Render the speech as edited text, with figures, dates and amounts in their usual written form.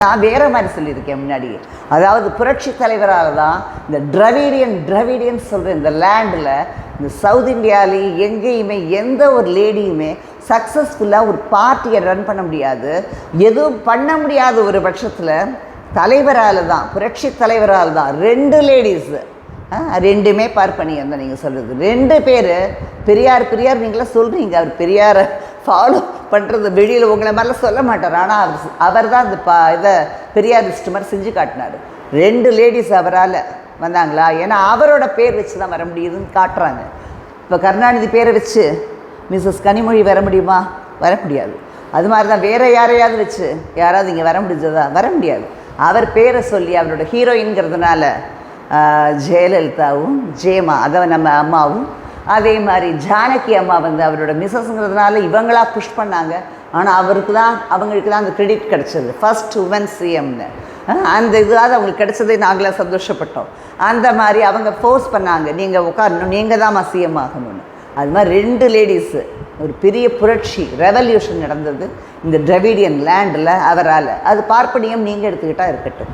நான் வேற மாதிரி சொல்லியிருக்கேன் முன்னாடி. அதாவது புரட்சி தலைவரால் தான் இந்த டிரவிடியன் சொல்கிற இந்த லேண்டில், இந்த சவுத் இந்தியாவிலே எங்கேயுமே எந்த ஒரு லேடியுமே சக்ஸஸ்ஃபுல்லாக ஒரு பார்ட்டியை ரன் பண்ண முடியாது. எதுவும் பண்ண முடியாத ஒரு பட்சத்தில் தலைவரால் தான், புரட்சி தலைவரால் தான் 2 லேடிஸு, 2மே பார்ப்பனியம் தான் நீங்கள் சொல்கிறது. 2 பேர் பெரியார் நீங்களாம் சொல்கிறீங்க. அவர் பெரியாரை ஃபாலோ பண்ணுறது வெளியில் உங்களை மாதிரிலாம் சொல்ல மாட்டார். ஆனால் அவர் தான் இந்த இதை பெரியாரிஸ்ட் மாதிரி செஞ்சு காட்டினார். 2 லேடிஸ் அவரால் வந்தாங்களா? ஏன்னா அவரோட பேர் வச்சு தான் வர முடியுதுன்னு காட்டுறாங்க. இப்போ கருணாநிதி பேரை வச்சு மிஸ்ஸஸ் கனிமொழி வர முடியுமா? வர முடியாது. அது மாதிரி தான் வேறு யாரையாவது வச்சு யாராவது இங்கே வர முடிஞ்சதா? வர முடியாது. அவர் பேரை சொல்லி அவரோட ஹீரோயின்ங்கிறதுனால ஜெயலலிதாவும் ஜெயமா, அதை நம்ம அம்மாவும், அதே மாதிரி ஜானகி அம்மா வந்து அவரோட மிஸ்ஸஸ்ங்கிறதுனால இவங்களா புஷ் பண்ணாங்க. ஆனால் அவங்களுக்கு தான் அந்த கிரெடிட் கிடச்சிது, ஃபர்ஸ்ட் உமன் சிஎம்னு. அந்த இதாவது அவங்களுக்கு கிடைச்சதே நாங்களாம் சந்தோஷப்பட்டோம். அந்த மாதிரி அவங்க ஃபோர்ஸ் பண்ணாங்க, நீங்கள் உட்காரணும், நீங்கள் தான் சிஎம் ஆகணும்னு. அது மாதிரி 2 லேடிஸு ஒரு பெரிய புரட்சி ரெவல்யூஷன் நடந்தது இந்த டிரவிடியன் லேண்டில் அவரால். அது பார்ப்பனியம் நீங்கள் எடுத்துக்கிட்டால் இருக்கட்டும்.